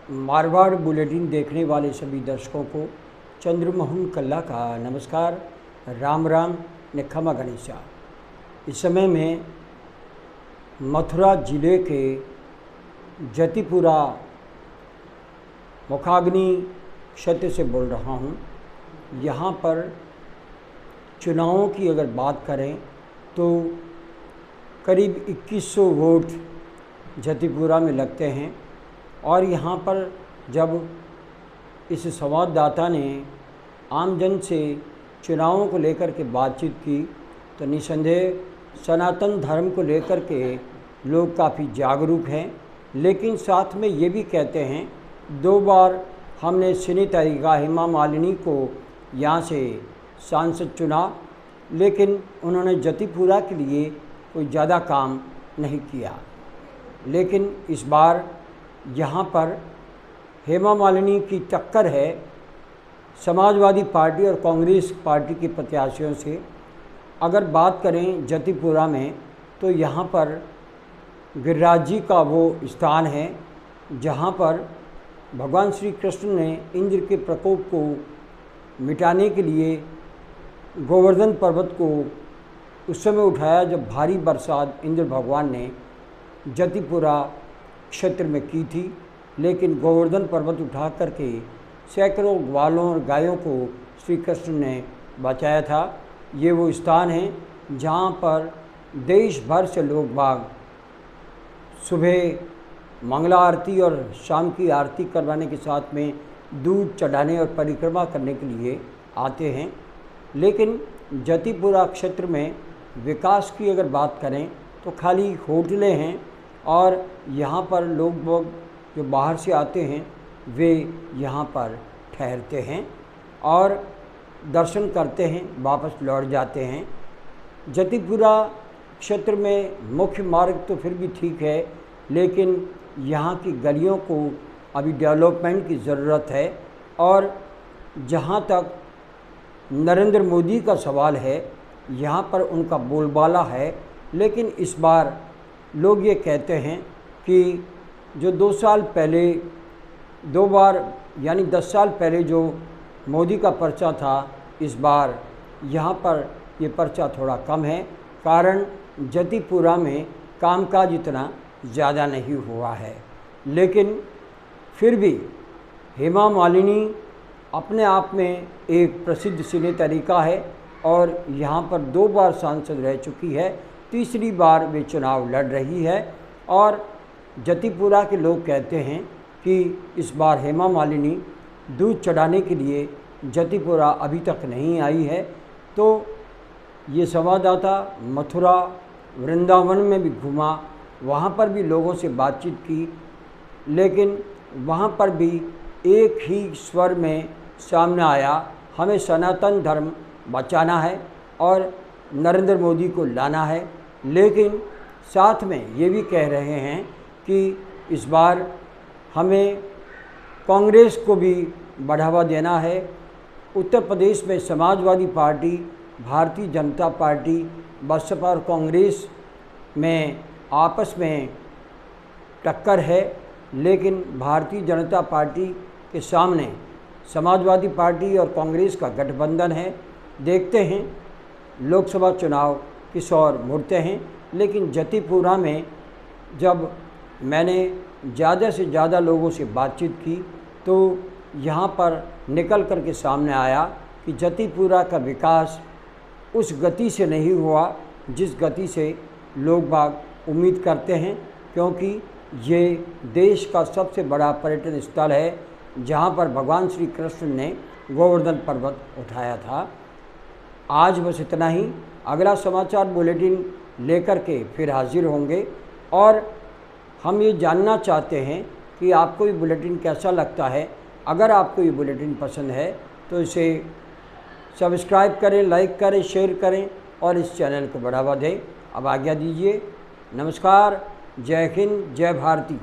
Marwar bulletin देखने वाले सभी दर्शकों को चंद्रमोहन कल्ला का नमस्कार, राम राम ने खमा गणेशा। इस समय मैं मथुरा जिले के जतिपुरा मुखाग्नि क्षेत्र से बोल रहा हूँ। यहाँ पर चुनावों की अगर बात करें तो करीब 2100 वोट जतिपुरा में लगते हैं और यहाँ पर जब इस संवाददाता ने आमजन से चुनावों को लेकर के बातचीत की तो निसंदेह सनातन धर्म को लेकर के लोग काफ़ी जागरूक हैं, लेकिन साथ में ये भी कहते हैं 2 बार हमने सिने तरीका हेमा मालिनी को यहाँ से सांसद चुना, लेकिन उन्होंने जतिपुरा के लिए कोई ज़्यादा काम नहीं किया। लेकिन इस बार यहाँ पर हेमा मालिनी की टक्कर है समाजवादी पार्टी और कांग्रेस पार्टी के प्रत्याशियों से। अगर बात करें जतिपुरा में तो यहाँ पर गिरिराज जी का वो स्थान है जहाँ पर भगवान श्री कृष्ण ने इंद्र के प्रकोप को मिटाने के लिए गोवर्धन पर्वत को उस समय उठाया जब भारी बरसात इंद्र भगवान ने जतिपुरा क्षेत्र में की थी। लेकिन गोवर्धन पर्वत उठा करके सैकड़ों ग्वालों और गायों को श्री कृष्ण ने बचाया था। ये वो स्थान है जहाँ पर देश भर से लोग बाग सुबह मंगला आरती और शाम की आरती करवाने के साथ में दूध चढ़ाने और परिक्रमा करने के लिए आते हैं। लेकिन जतिपुरा क्षेत्र में विकास की अगर बात करें तो खाली होटलें हैं और यहाँ पर लोग जो बाहर से आते हैं वे यहाँ पर ठहरते हैं और दर्शन करते हैं, वापस लौट जाते हैं। जतिपुरा क्षेत्र में मुख्य मार्ग तो फिर भी ठीक है, लेकिन यहाँ की गलियों को अभी डेवलपमेंट की ज़रूरत है। और जहाँ तक नरेंद्र मोदी का सवाल है, यहाँ पर उनका बोलबाला है, लेकिन इस बार लोग ये कहते हैं कि जो 2 साल पहले 2 बार यानी 10 साल पहले जो मोदी का पर्चा था, इस बार यहाँ पर ये पर्चा थोड़ा कम है। कारण जतिपुरा में कामकाज इतना ज़्यादा नहीं हुआ है। लेकिन फिर भी हेमा मालिनी अपने आप में एक प्रसिद्ध सिने तरीका है और यहाँ पर 2 बार सांसद रह चुकी है, तीसरी बार वे चुनाव लड़ रही है। और जतिपुरा के लोग कहते हैं कि इस बार हेमा मालिनी दूध चढ़ाने के लिए जतिपुरा अभी तक नहीं आई है। तो ये संवाददाता मथुरा वृंदावन में भी घूमा, वहाँ पर भी लोगों से बातचीत की, लेकिन वहाँ पर भी एक ही स्वर में सामने आया, हमें सनातन धर्म बचाना है और नरेंद्र मोदी को लाना है। लेकिन साथ में ये भी कह रहे हैं कि इस बार हमें कांग्रेस को भी बढ़ावा देना है। उत्तर प्रदेश में समाजवादी पार्टी, भारतीय जनता पार्टी, बसपा और कांग्रेस में आपस में टक्कर है, लेकिन भारतीय जनता पार्टी के सामने समाजवादी पार्टी और कांग्रेस का गठबंधन है। देखते हैं लोकसभा चुनाव किस ओर मुड़ते हैं। लेकिन जतिपुरा में जब मैंने ज़्यादा से ज़्यादा लोगों से बातचीत की तो यहाँ पर निकल कर के सामने आया कि जतिपुरा का विकास उस गति से नहीं हुआ जिस गति से लोग बाग उम्मीद करते हैं, क्योंकि ये देश का सबसे बड़ा पर्यटन स्थल है जहाँ पर भगवान श्री कृष्ण ने गोवर्धन पर्वत उठाया था। आज बस इतना ही। अगला समाचार बुलेटिन लेकर के फिर हाजिर होंगे और हम ये जानना चाहते हैं कि आपको ये बुलेटिन कैसा लगता है। अगर आपको ये बुलेटिन पसंद है तो इसे सब्सक्राइब करें, लाइक करें, शेयर करें और इस चैनल को बढ़ावा दें। अब आज्ञा दीजिए। नमस्कार, जय हिंद, जय भारती।